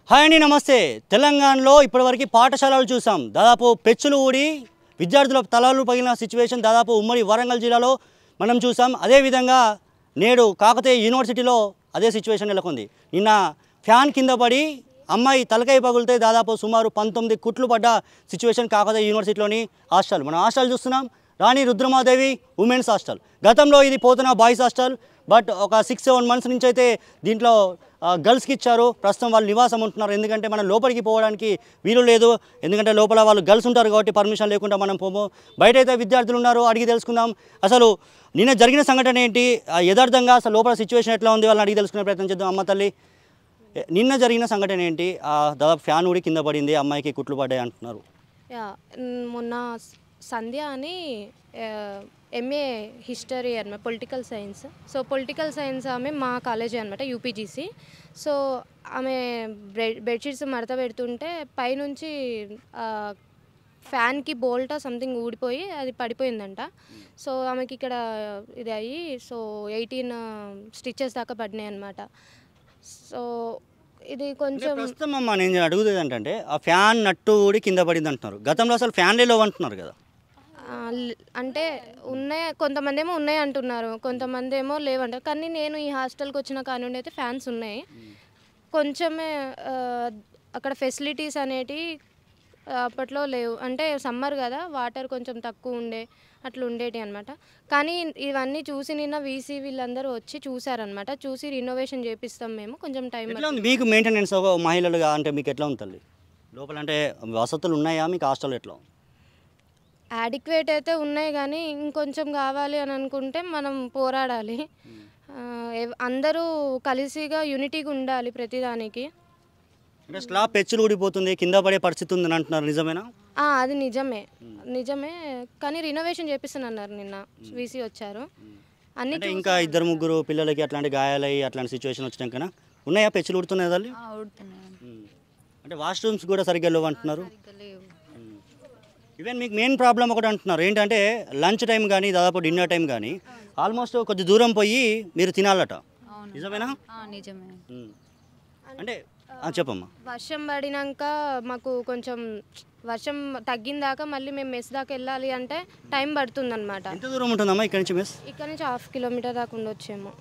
Hi అండి, నమస్తే. తెలంగాణలో ఇప్పటివరకు పాఠశాలలు చూసాం. దాదాపు పెచ్చులు ఊడి విద్యార్థుల తలలు పగిలిన సిచ్యువేషన్ దాదాపు ఉమ్మడి వరంగల్ జిల్లాలో మనం చూసాం. అదేవిధంగా నేడు కాకతీయ యూనివర్సిటీలో అదే సిచ్యువేషన్ నెలకొంది. నిన్న ఫ్యాన్ కింద పడి అమ్మాయి తలకాయ పగులితే దాదాపు సుమారు 19 కుట్లు పడ్డ సిచ్యువేషన్ కాకతీయ యూనివర్సిటీలోని హాస్టల్. మనం హాస్టల్ చూస్తున్నాం, రాణి రుద్రమాదేవి ఉమెన్స్ హాస్టల్. గతంలో ఇది పోతున్న బాయ్స్ హాస్టల్, బట్ ఒక 6-7 మంత్స్ నుంచి అయితే దీంట్లో గర్ల్స్కి ఇచ్చారు. ప్రస్తుతం వాళ్ళు నివాసం ఉంటున్నారు. ఎందుకంటే మనం లోపలికి పోవడానికి వీలు లేదు, ఎందుకంటే లోపల వాళ్ళు గర్ల్స్ ఉంటారు కాబట్టి పర్మిషన్ లేకుండా మనం పోము. బయట అయితే విద్యార్థులు ఉన్నారు, అడిగి తెలుసుకుందాం అసలు నిన్న జరిగిన సంఘటన ఏంటి, యథార్థంగా అసలు లోపల సిచ్యువేషన్ ఎట్లా ఉంది వాళ్ళని అడిగి తెలుసుకునే ప్రయత్నం చేద్దాం. అమ్మ తల్లి, నిన్న జరిగిన సంఘటన ఏంటి? దాదాపు ఫ్యాన్ ఊడి కింద పడింది, అమ్మాయికి కుట్లు పడ్డాయి అంటున్నారు. మొన్న సంధ్య అని ఎంఏ హిస్టరీ అనమాట, political science. So political science ఆమె మా కాలేజీ అనమాట, యూపీజీసీ. సో ఆమె బెడ్షీట్స్ మడత పెడుతుంటే పైనుంచి ఫ్యాన్కి బోల్ట్ సంథింగ్ ఊడిపోయి అది పడిపోయిందంట. సో ఆమెకి ఇక్కడ ఇది అయ్యి 18 స్టిచెస్ దాకా పడినాయి అనమాట. సో ఇది కొంచెం ప్రస్తుతం అమ్మ నేను అడుగుతుంది ఏంటంటే, ఆ ఫ్యాన్ నట్టు ఊడి కింద పడింది అంటున్నారు. గతంలో అసలు ఫ్యాన్లే లేవు అంటున్నారు కదా. అంటే ఉన్నాయి, కొంతమంది ఏమో ఉన్నాయి అంటున్నారు, కొంతమంది ఏమో లేవంటారు. కానీ నేను ఈ హాస్టల్కి వచ్చిన కానుండి అయితే ఫ్యాన్స్ ఉన్నాయి. కొంచెమే అక్కడ ఫెసిలిటీస్ అనేటివి అప్పట్లో లేవు. అంటే సమ్మర్ కదా, వాటర్ కొంచెం తక్కువ ఉండే, అట్లా ఉండేటి అనమాట. కానీ ఇవన్నీ చూసి నిన్న వీసీ వీళ్ళందరూ వచ్చి చూసారనమాట. చూసి రినోవేషన్ చేపిస్తాం మేము, కొంచెం టైం. మీకు మెయింటెనెన్స్ ఒక మహిళలుగా అంటే మీకు ఎట్లా ఉంది తల్లి లోపల? అంటే వసతులు ఉన్నాయా మీకు హాస్టల్? ఎట్లా యాడిక్వేట్ అయితే ఉన్నాయి, కానీ ఇంకొంచెం కావాలి అని అనుకుంటే మనం పోరాడాలి. అందరూ కలిసిగా యూనిటీగా ఉండాలి ప్రతిదానికి. అంటే స్లాబ్ పెచ్చులు ఊడిపోతుంది, కింద పడే పరిస్థితి ఉందని అంటున్నారు, నిజమేనా? అది నిజమే. కానీ రినోవేషన్ చేపిస్తానన్నారు నిన్న వీసీ వచ్చారు. అన్ని ఇంకా 2-3 పిల్లలకి అట్లాంటి గాయాలయ్యి అట్లాంటి సిచ్యువేషన్ వచ్చినాకనా ఉన్నాయా పెచ్చులు ఊడుతున్నాయి తల్లి? అంటే వాష్రూమ్స్ కూడా సరిగ్గా లేవు అంటున్నారు. ఈవెన్ మీకు మెయిన్ ప్రాబ్లం ఒకటి అంటున్నారు ఏంటంటే, లంచ్ టైం కానీ దాదాపు డిన్నర్ టైం కానీ ఆల్మోస్ట్ కొద్ది దూరం పోయి మీరు తినాలట, నిజమేనా? నిజమే. అంటే చెప్పమ్మా. వర్షం పడినాక మాకు కొంచెం వర్షం తగ్గిందాకా మళ్ళీ మేము మెస్ దాకా వెళ్ళాలి అంటే టైం పడుతుంది అనమాట. ఎంత దూరం ఉంటుందమ్మా ఇక్కడ నుంచి మెస్? ఇక్కడ నుంచి 1/2 కిలోమీటర్ దాకా ఉండొచ్చేమో.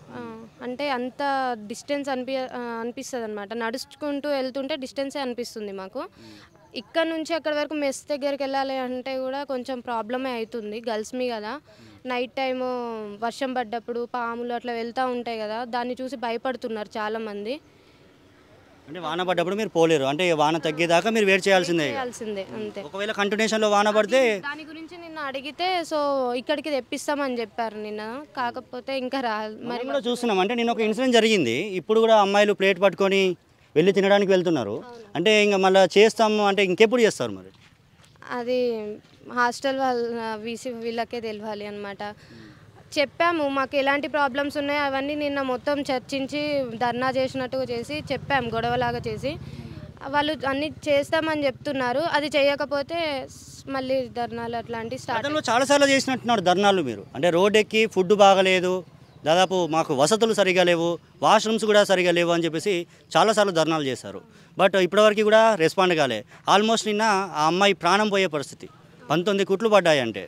అంటే అంత డిస్టెన్స్ అనిపిస్తుంది అనమాట. నడుచుకుంటూ వెళ్తుంటే డిస్టెన్సే అనిపిస్తుంది మాకు. ఇక్కడ నుంచి అక్కడ వరకు మెస్ దగ్గరికి వెళ్ళాలి అంటే కూడా కొంచెం ప్రాబ్లమే అవుతుంది. గర్ల్స్ మీ కదా, నైట్ టైము వర్షం పడ్డప్పుడు పాములు అట్లా వెళ్తూ ఉంటాయి కదా, దాన్ని చూసి భయపడుతున్నారు చాలామంది. అంటే వాన పడ్డప్పుడు మీరు పోలేరు, అంటే వాన తగ్గేదాకా మీరు వెయిట్ చేయాల్సిందే అంతే. ఒకవేళ కంటిన్యూషన్లో వాన పడితే దాని గురించి నిన్న అడిగితే సో ఇక్కడికి తెప్పిస్తామని చెప్పారు నిన్న. కాకపోతే ఇంకా మరి కూడా చూస్తున్నాం. అంటే నేను ఒక ఇన్సిడెంట్ జరిగింది, ఇప్పుడు కూడా అమ్మాయిలు ప్లేట్ పట్టుకొని వెళ్ళి తినడానికి వెళ్తున్నారు. అంటే ఇంకా మళ్ళీ చేస్తాము అంటే ఇంకెప్పుడు చేస్తారు మరి? అది హాస్టల్ వాళ్ళ వీసీ వీళ్ళకే తెలియాలి అనమాట. చెప్పాము మాకు ఎలాంటి ప్రాబ్లమ్స్ ఉన్నాయో అవన్నీ నిన్న మొత్తం చర్చించి ధర్నా చేసినట్టుగా చేసి చెప్పాము, గొడవలాగా చేసి. వాళ్ళు అన్నీ చేస్తామని చెప్తున్నారు. అది చేయకపోతే మళ్ళీ ధర్నాలు అట్లాంటివి స్టార్ట్. చాలాసార్లు చేసినట్టున్నారు ధర్నాలు మీరు. అంటే రోడ్ ఎక్కి ఫుడ్ బాగలేదు, దాదాపు మాకు వసతులు సరిగా లేవు, వాష్రూమ్స్ కూడా సరిగా లేవు అని చెప్పేసి చాలాసార్లు ధర్నాలు చేశారు. బట్ ఇప్పటివరకు కూడా రెస్పాండ్ కాలే. ఆల్మోస్ట్ నిన్న ఆ అమ్మాయి ప్రాణం పోయే పరిస్థితి, 19 కుట్లు పడ్డాయి. అంటే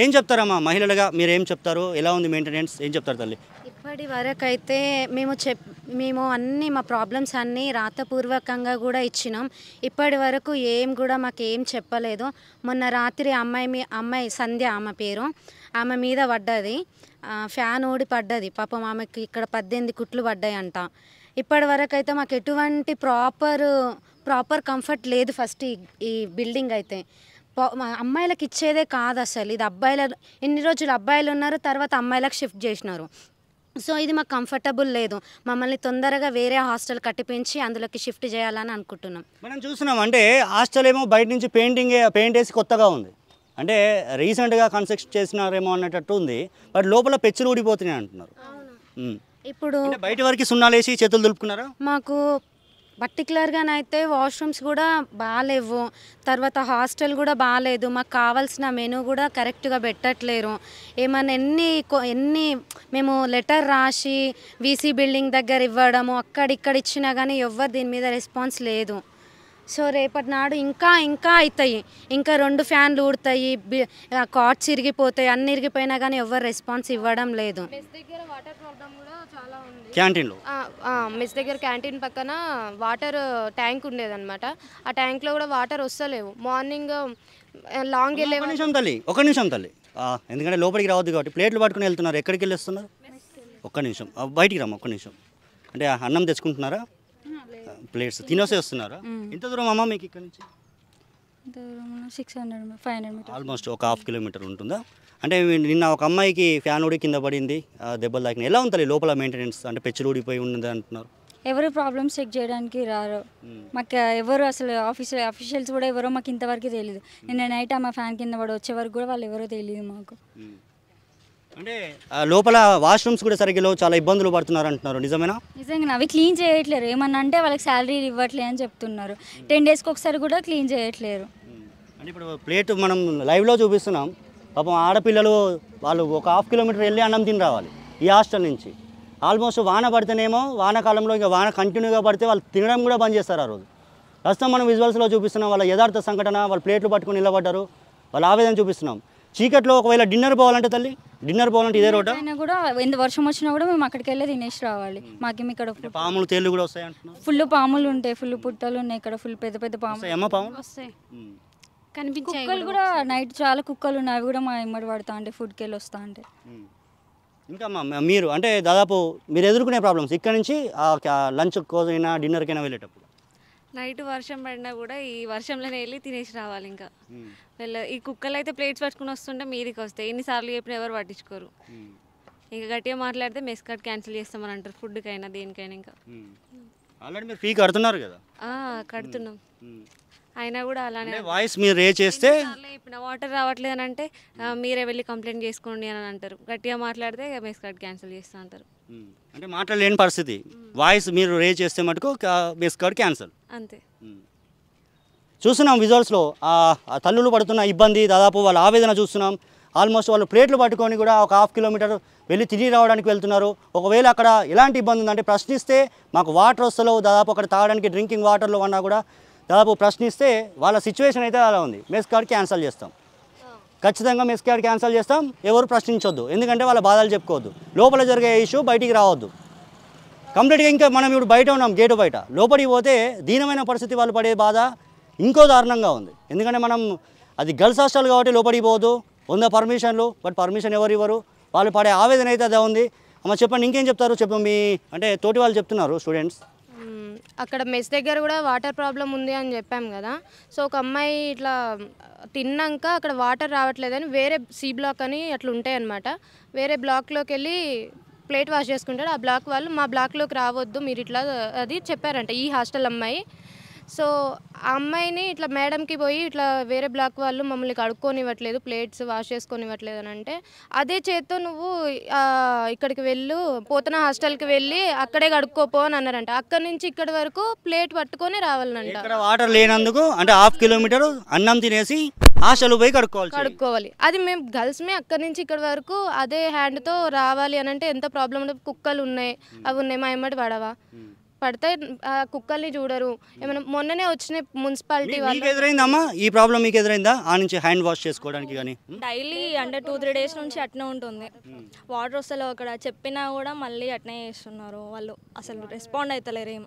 ఏం చెప్తారమ్మా మహిళలుగా, మీరు ఏం చెప్తారు? ఎలా ఉంది మెయింటెనెన్స్, ఏం చెప్తారు తల్లి? ఇప్పటి వరకు అయితే మేము అన్నీ మా ప్రాబ్లమ్స్ అన్నీ రాతపూర్వకంగా కూడా ఇచ్చినాం. ఇప్పటి వరకు ఏం కూడా మాకు ఏం చెప్పలేదు. మొన్న రాత్రి అమ్మాయి సంధ్య ఆమె పేరు, ఆమె మీద పడ్డది ఫ్యాన్ ఊడి పడ్డది. పాపం ఆమెకి ఇక్కడ 18 కుట్లు పడ్డాయి అంట. ఇప్పటి వరకు అయితే మాకు ఎటువంటి ప్రాపర్ కంఫర్ట్ లేదు. ఫస్ట్ ఈ బిల్డింగ్ అయితే అమ్మాయిలకు ఇచ్చేదే కాదు అసలు. ఇది ఇన్ని రోజులు అబ్బాయిలు ఉన్నారు, తర్వాత అమ్మాయిలకు షిఫ్ట్ చేసినారు. సో ఇది మాకు కంఫర్టబుల్ లేదు. మమ్మల్ని తొందరగా వేరే హాస్టల్ కట్టిపించి అందులోకి షిఫ్ట్ చేయాలని అనుకుంటున్నాం. మనం చూస్తున్నాం అంటే హాస్టల్ ఏమో బయట నుంచి పెయింట్ వేసి కొత్తగా ఉంది, అంటే రీసెంట్గా కన్స్ట్రక్ట్ చేసినారేమో అన్నట్టు ఉంది. బట్ లోపల పెచ్చులు ఊడిపోతున్నాయి అంటున్నారు. ఇప్పుడు బయట వరకు సున్నాలేసి చేతులు దులుపుకున్నారా? మాకు పర్టికులర్గానైతే వాష్రూమ్స్ కూడా బాగాలేవు, తర్వాత హాస్టల్ కూడా బాగాలేదు, మాకు కావాల్సిన మెనూ కూడా కరెక్ట్గా పెట్టట్లేరు. ఏమన్నా ఎన్ని మేము లెటర్ రాసి వీసీ బిల్డింగ్ దగ్గర ఇవ్వడము అక్కడిక్కడ ఇచ్చినా కానీ ఎవ్వరు దీని మీద రెస్పాన్స్ లేదు. సో రేపటి నాడు ఇంకా అవుతాయి, ఇంకా 2 ఫ్యాన్లు ఊడతాయి, కాట్స్ ఇరిగిపోతాయి, అన్ని ఇరిగిపోయినా కానీ ఎవరు రెస్పాన్స్ ఇవ్వడం లేదు. క్యాంటీన్లో మెస్ దగ్గర క్యాంటీన్ పక్కన వాటర్ ట్యాంక్ ఉండేదన్నమాట. ఆ ట్యాంక్లో కూడా వాటర్ వస్తలేవు. మార్నింగ్ లాంగ్ వెళ్ళే ఒక నిమిషం తల్లి ఎందుకంటే లోపలికి రావద్దు కాబట్టి ప్లేట్లు పట్టుకుని వెళ్తున్నారు. ఎక్కడికి వెళ్ళి వస్తున్నారు? ఒక్క నిమిషం బయటికి రమ్మ, ఒక్క నిమిషం. అంటే అన్నం తెచ్చుకుంటున్నారా? ప్లేట్స్ తినేసే వస్తున్నారా? ఎంత దూరం అమ్మ మీకు ఇక్కడ నుంచి? 600-500 మీటర్స్, ఆల్మోస్ట్ ఒక ½ కిలోమీటర్ ఉంటుందా? అంటే నిన్న ఒక అమ్మాయికి ఫ్యాన్ ఊడి కింద పడింది, దెబ్బలు తాకినాయి. ఎలా ఉంటుంది లోపల మెయింటెనెన్స్? అంటే పెచ్చులు ఊడిపోయి ఉన్నది అంటున్నారు. ఎవరు ప్రాబ్లమ్స్ చెక్ చేయడానికి రారు. మాకు ఎవరు అసలు అఫీషియల్స్ కూడా ఎవరో మాకు ఇంతవరకు తెలియదు. నిన్న నైట్ మా ఫ్యాన్ కింద పడి వచ్చే వరకు కూడా వాళ్ళు ఎవరో తెలియదు మాకు. అంటే లోపల వాష్రూమ్స్ కూడా సరిగ్గా చాలా ఇబ్బందులు పడుతున్నారు అంటున్నారు, నిజమేనా? నిజంగా అవి క్లీన్ చేయట్లేరు. ఏమన్నా అంటే వాళ్ళకి శాలరీ ఇవ్వట్లే అని చెప్తున్నారు. 10 డేస్కి ఒకసారి కూడా క్లీన్ చేయట్లేరు. అంటే ఇప్పుడు ప్లేట్ మనం లైవ్లో చూపిస్తున్నాం. పాపం ఆడపిల్లలు వాళ్ళు ఒక ½ కిలోమీటర్ వెళ్ళి అన్నం తిని రావాలి ఈ హాస్టల్ నుంచి. ఆల్మోస్ట్ వాన పడితేనేమో వానాకాలంలో ఇంకా వాన కంటిన్యూగా పడితే వాళ్ళు తినడం కూడా బంద్ చేస్తారు ఆ రోజు. ప్రస్తుతం మనం విజువల్స్లో చూపిస్తున్నాం వాళ్ళ యథార్థ సంఘటన. వాళ్ళు ప్లేట్లు పట్టుకుని నిలబడ్డారు, వాళ్ళ ఆవేదన చూపిస్తున్నాం. చీకట్లో ఒకవేళ డిన్నర్ పోవాలంటే తల్లి, డిన్నర్ పోవాలంటే ఇదే రోడ్డు అయినా కూడా ఎంత వర్షం వచ్చినా కూడా మేము అక్కడికి వెళ్ళి తినేసి రావాలి. మాకేమి ఇక్కడ పాములు తేళ్ళు కూడా వస్తాయి అంటున్నాం. ఫుల్ పాములు ఉంటాయి, ఫుల్ పుట్టలు ఉన్నాయి ఇక్కడ, ఫుల్ పెద్ద పెద్ద పాములు. ఏమో పాములు వస్తాయి, కుక్కలు కూడా నైట్ చాలా కుక్కలు ఉన్నాయి, అవి కూడా మా ఇమ్మడి పడతా అంటే ఫుడ్కి వెళ్ళి వస్తా అంటే. ఇంకా మీరు అంటే దాదాపు మీరు ఎదుర్కొనే ప్రాబ్లమ్స్ ఇక్కడ నుంచి లంచ్ కోసైనా డిన్నర్కైనా వెళ్ళేటప్పుడు? నైట్ వర్షం పడినా కూడా ఈ వర్షంలోనే వెళ్ళి తినేసి రావాలి. ఇంకా ఈ కుక్కలు అయితే ప్లేట్స్ పట్టుకుని వస్తుంటే మీదికి వస్తాయి. ఎన్నిసార్లు చెప్పినా ఎవరు పట్టించుకోరు. ఇంకా గట్టిగా మాట్లాడితే మెస్ కార్డ్ క్యాన్సిల్ చేస్తామని అంటారు, ఫుడ్కైనా దేనికైనా. ఇంకా ఆల్రెడీ మీరు ఫీ కడుతున్నారు కదా? కడుతున్నాం, అయినా కూడా అలానే వాయిస్ మీరు రేజ్ చేస్తే ఇప్పుడు వాటర్ రావట్లేదు అని అంటే మీరే వెళ్ళి కంప్లైంట్ చేసుకోండి అని అంటారు. గట్టిగా మాట్లాడితే మెస్ కార్డ్ క్యాన్సిల్ చేస్తా అంటారు. అంటే మాట్లాడలేని పరిస్థితి. వాయిస్ మీరు రేజ్ చేస్తే మటుకు మెస్ కార్డ్ క్యాన్సిల్ అంతే. చూస్తున్నాం విజువల్స్లో ఆ తల్లులు పడుతున్న ఇబ్బంది, దాదాపు వాళ్ళ ఆవేదన చూస్తున్నాం. ఆల్మోస్ట్ వాళ్ళు ప్లేట్లు పట్టుకొని కూడా ఒక ½ కిలోమీటర్ వెళ్ళి తిరిగి రావడానికి వెళ్తున్నారు. ఒకవేళ అక్కడ ఎలాంటి ఇబ్బంది ఉందంటే ప్రశ్నిస్తే మాకు వాటర్ వస్తలేవు, దాదాపు అక్కడ తాగడానికి డ్రింకింగ్ వాటర్లో అన్నా కూడా దాదాపు ప్రశ్నిస్తే వాళ్ళ సిచ్యువేషన్ అయితే అలా ఉంది. మెస్ కార్డ్ క్యాన్సిల్ చేస్తాం, ఖచ్చితంగా మెస్ కార్డ్ క్యాన్సిల్ చేస్తాం. ఎవరు ప్రశ్నించొద్దు, ఎందుకంటే వాళ్ళ బాధలు చెప్పుకోవద్దు. లోపల జరిగే ఇష్యూ బయటికి రావద్దు కంప్లీట్గా. ఇంకా మనం ఇప్పుడు బయట ఉన్నాం, గేటు బయట. లోపలికి పోతే దీనమైన పరిస్థితి వాళ్ళు పడే బాధ ఇంకో దారుణంగా ఉంది. ఎందుకంటే మనం అది గర్ల్స్ హాస్టల్ కాబట్టి లోపలికి పోదు, ఉందా పర్మిషన్లు, బట్ పర్మిషన్ ఎవరు ఇవ్వరు. వాళ్ళు పడే ఆవేదన అయితే అదే ఉంది. అమ్మ చెప్పండి, ఇంకేం చెప్తారు? మీ అంటే తోటి వాళ్ళు చెప్తున్నారు స్టూడెంట్స్. అక్కడ మెస్ దగ్గర కూడా వాటర్ ప్రాబ్లం ఉంది అని చెప్పాం కదా. సో ఒక అమ్మాయి ఇట్లా తిన్నాక అక్కడ వాటర్ రావట్లేదని వేరే సి బ్లాక్ అని అట్లా ఉంటాయి అన్నమాట. వేరే బ్లాక్లోకి వెళ్ళి ప్లేట్ వాష్ చేసుకుంటాడు. ఆ బ్లాక్ వాళ్ళు మా బ్లాక్లోకి రావద్దు మీరు ఇట్లా అది చెప్పారంట ఈ హాస్టల్ అమ్మాయి. సో ఆ అమ్మాయిని ఇట్లా మేడంకి పోయి ఇట్లా వేరే బ్లాక్ వాళ్ళు మమ్మల్ని కడుక్కొనివ్వట్లేదు, ప్లేట్స్ వాష్ చేసుకొనివ్వట్లేదు అని అంటే, అదే చేత్తో నువ్వు ఇక్కడికి వెళ్ళు, పోతన హాస్టల్కి వెళ్ళి అక్కడే కడుక్కోపో అని అన్నారంట. అక్కడి నుంచి ఇక్కడి వరకు ప్లేట్ పట్టుకొని రావాలంట. ఇక్కడ వాటర్ లేనందుకు అంటే ½ కిలోమీటర్ అన్నం తినేసి హాస్టల్ పోయి కడుక్కోవాలి. అది మేము గర్ల్స్మే అక్కడి నుంచి ఇక్కడి వరకు అదే హ్యాండ్తో రావాలి అని అంటే ఎంత ప్రాబ్లం ఉంటుంది. కుక్కలు ఉన్నాయి, అవి ఉన్నాయి, మా ఎమ్మటి పడవా? పడితే కుక్కల్ని చూడరు. ఏమైనా మొన్ననే వచ్చిన మున్సిపాలిటీ వాళ్ళు. ఎదురైందమ్మా ఈ ప్రాబ్లం? మీకు ఎదురైందా ఆ నుంచి హ్యాండ్ వాష్ చేసుకోవడానికి? కానీ డైలీ అంటే 2-3 డేస్ నుంచి అట్నే ఉంటుంది. వాటర్ వస్తలేవు అక్కడ, చెప్పినా కూడా మళ్ళీ అట్నే చేస్తున్నారు వాళ్ళు, అసలు రెస్పాండ్ అవుతలేరు ఏం.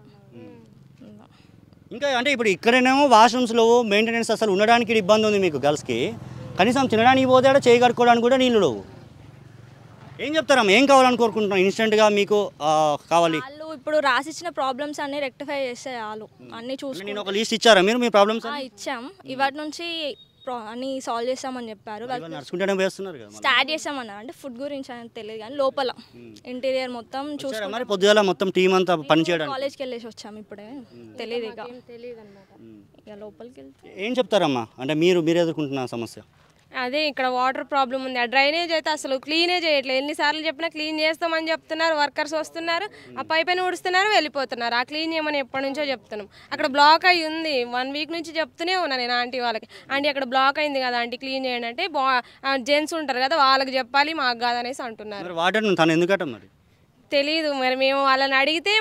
ఇంకా అంటే ఇప్పుడు ఇక్కడనేమో వాష్రూమ్స్లో మెయింటెనెన్స్ అసలు ఉండడానికి ఇబ్బంది ఉంది మీకు గర్ల్స్కి. కనీసం తినడానికి పోతే చేయి కడుక్కోవడానికి కూడా నీళ్ళు లేవు. ఏం చెప్తారమ్మా, ఏం కావాలని కోరుకుంటున్నాం? ఇన్స్టెంట్గా మీకు కావాలి. వాళ్ళు ఇప్పుడు రాసిచ్చిన ప్రాబ్లమ్స్ అన్ని రెక్టిఫై చేస్తే చాలు. అన్ని చూసి నేను ఒక లిస్ట్ ఇచ్చారా మీరు మీ ప్రాబ్లమ్స్? ఇచ్చాం, ఇవాటి నుంచి అన్ని సాల్వ్ చేస్తామని చెప్పారు. నడుచుకుంటూనే వేస్తున్నారు కదా, స్టార్ట్ చేస్తామన్నారు. అంటే ఫుడ్ గురించి అని తెలియదు కానీ లోపల ఇంటీరియర్ మొత్తం చూసారు. మరి పొద్దుగాల మొత్తం టీం అంతా పని చేయడానికి కాలేజ్కి వెళ్ళేసి వచ్చాము, ఇప్పుడే తెలియదు ఇక లోపలికి వెళ్తే. ఏం చెప్తారమ్మా అంటే మీరు ఎదుర్కొంటున్న సమస్య? అదే ఇక్కడ వాటర్ ప్రాబ్లం ఉంది. ఆ డ్రైనేజ్ అయితే అసలు క్లీనే చేయట్లేదు. ఎన్నిసార్లు చెప్పినా క్లీన్ చేస్తామని చెప్తున్నారు, వర్కర్స్ వస్తున్నారు, ఆ పైపైన ఊడుస్తున్నారు, వెళ్ళిపోతున్నారు. ఆ క్లీన్ చేయమని ఎప్పటి నుంచో చెప్తున్నాం. అక్కడ బ్లాక్ అయ్యి ఉంది, 1 వీక్ నుంచి చెప్తూనే ఉన్నా నేను ఆంటీ వాళ్ళకి. ఆంటీ అక్కడ బ్లాక్ అయింది కదా ఆంటీ, క్లీన్ చేయండి అంటే జెంట్స్ ఉంటారు కదా వాళ్ళకి చెప్పాలి, మాకు కాదనేసి అంటున్నారు. వాటర్ తను ఎందుకట మరి తెలీదు మరి. మేము వాళ్ళని అడిగితే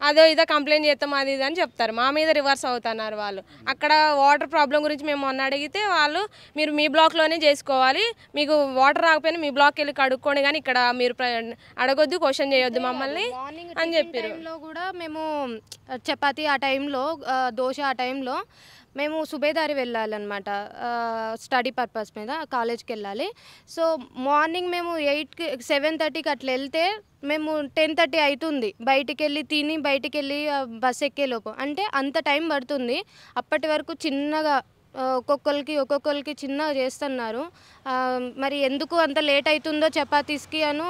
అదో ఇదో కంప్లైంట్ చేస్తాం అది ఇది అని చెప్తారు, మా మీద రివర్స్ అవుతున్నారు వాళ్ళు. అక్కడ వాటర్ ప్రాబ్లం గురించి మేము మొన్న అడిగితే వాళ్ళు మీరు మీ బ్లాక్లోనే చేసుకోవాలి, మీకు వాటర్ రాకపోయినా మీ బ్లాక్కి వెళ్ళి కడుక్కోండి, కానీ ఇక్కడ మీరు అడగొద్దు, క్వశ్చన్ చేయొద్దు మమ్మల్ని అని చెప్పారు. టైంలో కూడా మేము చపాతీ ఆ టైంలో, దోశ ఆ టైంలో మేము సుబేదారి వెళ్ళాలన్నమాట, స్టడీ పర్పస్ మీద కాలేజ్కి వెళ్ళాలి. సో మార్నింగ్ మేము 8కి 7:30కి అట్లా వెళ్తే మేము 10:30 అవుతుంది బయటికి వెళ్ళి తిని బయటికి వెళ్ళి బస్ ఎక్కేలోపు. అంటే అంత టైం పడుతుంది. అప్పటి వరకు చిన్నగా ఒక్కొక్కరికి చిన్నగా చేస్తున్నారు. మరి ఎందుకు అంత లేట్ అవుతుందో చపాతీస్కి అను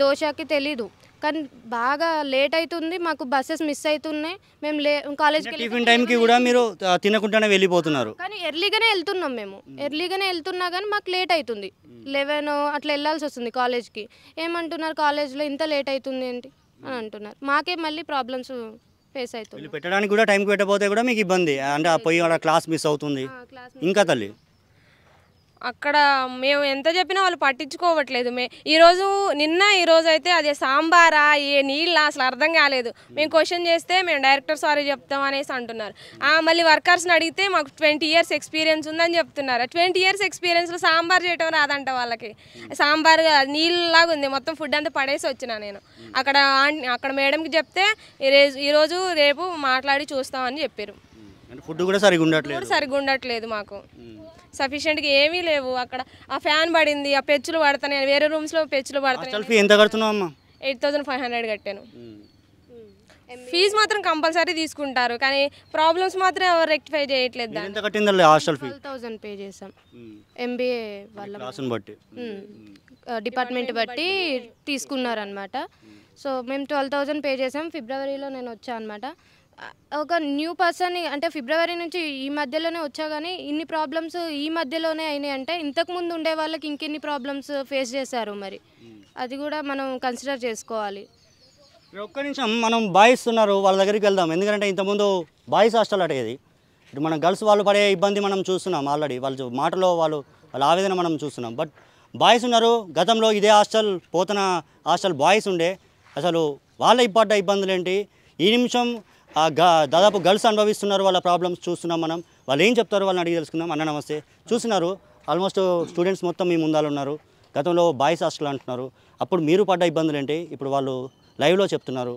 దోశకి తెలీదు, కానీ బాగా లేట్ అవుతుంది. మాకు బస్సెస్ మిస్ అవుతున్నాయి. మేము కాలేజ్కి టిఫిన్ టైంకి కూడా మీరు తినకుండానే వెళ్ళిపోతున్నారు. కానీ ఎర్లీగానే వెళ్తున్నాం, మేము ఎర్లీగానే వెళ్తున్నా కానీ మాకు లేట్ అవుతుంది. 11 అట్లా వెళ్ళాల్సి వస్తుంది కాలేజ్కి. ఏమంటున్నారు కాలేజ్లో ఇంత లేట్ అవుతుంది ఏంటి అని అంటున్నారు. మాకే మళ్ళీ ప్రాబ్లమ్స్ ఫేస్ అవుతుంది. పెట్టడానికి కూడా టైంకి పెట్టకపోతే కూడా మీకు ఇబ్బంది, అంటే ఆ పోయి క్లాస్ మిస్ అవుతుంది. ఇంకా తల్లి అక్కడ మేము ఎంత చెప్పినా వాళ్ళు పట్టించుకోవట్లేదు. ఈరోజు అయితే అదే సాంబారా ఏ నీళ్ళ అసలు అర్థం కాలేదు. మేము క్వశ్చన్ చేస్తే మేము డైరెక్టర్ సారీ చెప్తాం అనేసి అంటున్నారు. మళ్ళీ వర్కర్స్ని అడిగితే మాకు 20 years ఎక్స్పీరియన్స్ ఉందని చెప్తున్నారు. 20 years ఎక్స్పీరియన్స్లో సాంబార్ చేయటం రాదంట వాళ్ళకి. సాంబార్ నీళ్ళలాగా ఉంది, మొత్తం ఫుడ్ అంతా పడేసి వచ్చిన నేను. అక్కడ మేడంకి చెప్తే ఈరోజు రేపు మాట్లాడి చూస్తామని చెప్పారు. ఫుడ్ కూడా సరిగ్గా ఉండట్లేదు మాకు, సఫిషియెంట్గా ఏమీ లేవు. అక్కడ ఆ ఫ్యాన్ పడింది, ఆ పెచ్చులు పడుతున్నాయి, వేరే రూమ్స్లో పెచ్చులు పడుతున్నాయి. ఎంత కడుతున్నావు అమ్మా? 8,500 కట్టాను. ఫీజు మాత్రం కంపల్సరీ తీసుకుంటారు, కానీ ప్రాబ్లమ్స్ మాత్రం ఎవరు రెక్టిఫై చేయట్లేదు. 12,000 పే చేసాం MBA వాళ్ళ డిపార్ట్మెంట్ బట్టి తీసుకున్నారనమాట. సో మేము 12,000 పే చేసాం. ఫిబ్రవరిలో నేను వచ్చా అనమాట. ఒక న్యూ పర్సన్, అంటే ఫిబ్రవరి నుంచి ఈ మధ్యలోనే వచ్చా, కానీ ఇన్ని ప్రాబ్లమ్స్ ఈ మధ్యలోనే అయినాయి అంటే ఇంతకుముందు ఉండే వాళ్ళకి ఇంకెన్ని ప్రాబ్లమ్స్ ఫేస్ చేశారు, మరి అది కూడా మనం కన్సిడర్ చేసుకోవాలి. ఒక్క నిమిషం, మనం బాయ్స్ ఉన్నారు వాళ్ళ దగ్గరికి వెళ్దాం. ఎందుకంటే ఇంతకుముందు బాయ్స్ హాస్టల్ అటేది, ఇప్పుడు మన గర్ల్స్ వాళ్ళు పడే ఇబ్బంది మనం చూస్తున్నాం ఆల్రెడీ. వాళ్ళ మాటలో వాళ్ళ ఆవేదన మనం చూస్తున్నాం. బట్ బాయ్స్ ఉన్నారు, గతంలో ఇదే హాస్టల్ పోతన హాస్టల్ బాయ్స్ ఉండే, అసలు వాళ్ళ పడ్డ ఇబ్బందులు ఏంటి ఈ నిమిషం దాదాపు గర్ల్స్ అనుభవిస్తున్నారు, వాళ్ళ ప్రాబ్లమ్స్ చూస్తున్నాం మనం. వాళ్ళు ఏం చెప్తారు వాళ్ళని అడిగి తెలుసుకుందాం. అన్న నమస్తే. చూస్తున్నారు ఆల్మోస్ట్ స్టూడెంట్స్ మొత్తం మీ ముందాలు ఉన్నారు. గతంలో బాయ్స్ హాస్టల్ అంటున్నారు, అప్పుడు మీరు పడ్డ ఇబ్బందులు ఏంటి ఇప్పుడు వాళ్ళు లైవ్లో చెప్తున్నారు.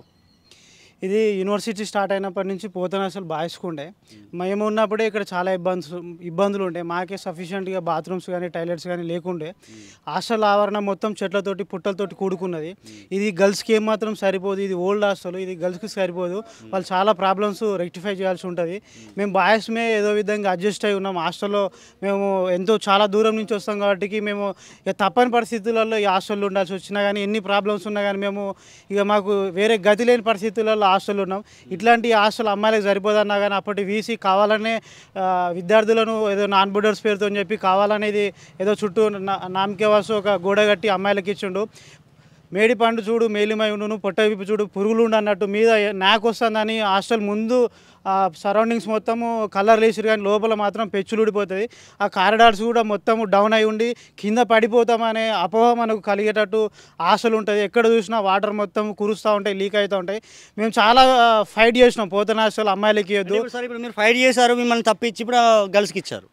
ఇది యూనివర్సిటీ స్టార్ట్ అయినప్పటి నుంచి పోతన అసలు బాయ్స్కు ఉండే. మేము ఉన్నప్పుడే ఇక్కడ చాలా ఇబ్బందులు ఉండే. మాకే సఫిషియెంట్గా బాత్రూమ్స్ కానీ టాయిలెట్స్ కానీ లేకుండే. హాస్టల్ ఆవరణ మొత్తం చెట్లతోటి పుట్టలతోటి కూడుకున్నది. ఇది గర్ల్స్కి ఏమాత్రం సరిపోదు, ఇది ఓల్డ్ హాస్టల్, ఇది గర్ల్స్కి సరిపోదు. వాళ్ళు చాలా ప్రాబ్లమ్స్ రెక్టిఫై చేయాల్సి ఉంటుంది. మేము బాయ్స్మే ఏదో విధంగా అడ్జస్ట్ అయి ఉన్నాం. హాస్టల్లో మేము చాలా దూరం నుంచి వస్తాం కాబట్టి మేము తప్పని పరిస్థితులలో ఈ హాస్టల్లో ఉండాల్సి వచ్చినా కానీ, ఎన్ని ప్రాబ్లమ్స్ ఉన్నా కానీ మేము మాకు వేరే గతి లేని పరిస్థితులలో హాస్టల్ ఉన్నాం. ఇట్లాంటి హాస్టల్ అమ్మాయిలకు సరిపోదన్నా కానీ అప్పటి వీసీ కావాలనే విద్యార్థులను ఏదో నాన్ బోర్డర్స్ పేరుతో చెప్పి కావాలనేది ఏదో చుట్టూ నామకే వాసు ఒక గోడ కట్టి అమ్మాయిలకు ఇచ్చిండు. మేడి పండు చూడు మేలిమై ఉండు, పొట్ట విప్పి చూడు పురుగులుండు అన్నట్టు మీద నాకు వస్తుందని హాస్టల్ ముందు సరౌండింగ్స్ మొత్తము కలర్ వేసిరు, కానీ లోపల మాత్రం పెచ్చులు ఊడిపోతుంది. ఆ కారిడార్స్ కూడా మొత్తము డౌన్ అయి ఉండి కింద పడిపోతామనే అపోహ మనకు కలిగేటట్టు హాస్టల్ ఉంటుంది. ఎక్కడ చూసినా వాటర్ మొత్తం కురుస్తూ ఉంటాయి, లీక్ అవుతూ ఉంటాయి. మేము చాలా ఫైట్ చేసినాం పోతన హాస్టల్ అమ్మాయిలకి ఇవ్వద్దు. ఇప్పుడు మీరు ఫైట్ చేశారు, మిమ్మల్ని తప్పించి ఇప్పుడు గర్ల్స్కి ఇచ్చారు.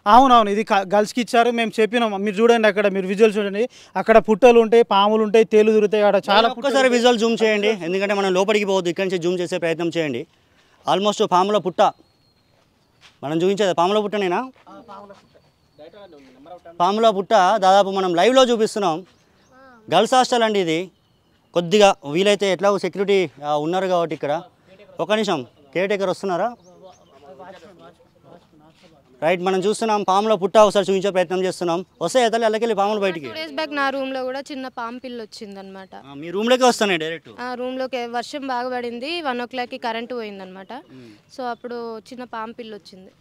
అవునవును, ఇది గర్ల్స్కి ఇచ్చారు. మేము చెప్పినాం, మీరు చూడండి అక్కడ, మీరు విజువల్ చూడండి, అక్కడ పుట్టలు ఉంటాయి, పాములు ఉంటాయి, తేలు దొరుకుతాయి. అక్కడ చాలా ఒక్కసారి విజువల్ జూమ్ చేయండి, ఎందుకంటే మనం లోపలికి పోవద్దు, ఇక్కడి నుంచి జూమ్ చేసే ప్రయత్నం చేయండి. ఆల్మోస్ట్ పాముల పుట్ట మనం చూపించేది పాముల పుట్టనేనా? పాముల పుట్ట దాదాపు మనం లైవ్లో చూపిస్తున్నాం. గర్ల్స్ హాస్టల్ అండి ఇది. కొద్దిగా వీలైతే ఎట్లా సెక్యూరిటీ ఉన్నారు కాబట్టి ఇక్కడ. ఒక నిమిషం, కేర్ టేకర్ వస్తున్నారా? రైట్, మనం చూస్తున్నాం పాముల పుట్ట, ఒకసారి చూపించే ప్రయత్నం చేస్తున్నాం. వస్తాయి తల్లి అల్లకెళ్ళి పాములు బయటికి. 2 days బ్యాక్ నా రూమ్లో కూడా చిన్న పాము పిల్ల వచ్చిందనమాట. మీ రూమ్లోకి వస్తాయి డైరెక్ట్? రూమ్లోకి వర్షం బాగా పడింది, 1 o'clockకి కరెంటు పోయిందనమాట. సో అప్పుడు చిన్న పాము పిల్ల వచ్చింది.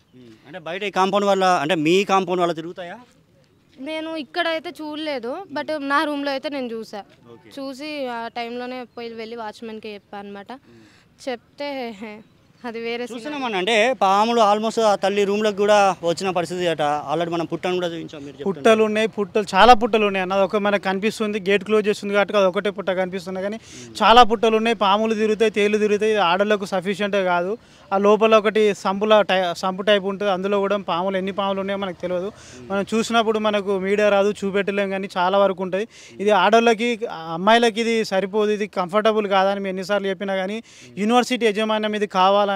అంటే బయట ఈ కాంపౌండ్ వల్ల, అంటే మీ కాంపౌండ్ వల్ల తిరుగుతాయా? నేను ఇక్కడ అయితే చూడలేదు, బట్ నా రూమ్లో అయితే నేను చూసి ఆ టైంలోనే వెళ్ళి వాచ్మెన్కి చెప్పాను అనమాట. చెప్తే అది వేరే చూస్తున్నామని అంటే పాములు ఆల్మోస్ట్ ఆ తల్లి రూమ్లోకి కూడా వచ్చిన పరిస్థితి అట. ఆల్రెడీ మనం పుట్టను కూడా చూపించాం. మీరు పుట్టలు ఉన్నాయి, చాలా పుట్టలు ఉన్నాయి అన్నది ఒక మనకు కనిపిస్తుంది. గేట్ క్లోజ్ చేస్తుంది కాబట్టి అది ఒకటే పుట్ట కనిపిస్తుంది, కానీ చాలా పుట్టలు ఉన్నాయి. పాములు తిరుగుతాయి, తేలు తిరుగుతాయి. ఆడలకు సఫిషియెంటే కాదు. ఆ లోపల ఒకటి సంపు టైప్ ఉంటుంది, అందులో కూడా పాములు ఎన్ని పాములు ఉన్నాయో మనకు తెలియదు. మనం చూసినప్పుడు మనకు మీడియా రాదు, చూపెట్టలేం, కానీ చాలా వరకు ఉంటుంది. ఇది ఆడోళ్ళకి అమ్మాయిలకి ఇది సరిపోదు, ఇది కంఫర్టబుల్ కాదని మేము ఎన్నిసార్లు చెప్పినా కానీ యూనివర్సిటీ యజమాన్యం ఇది కావాలనే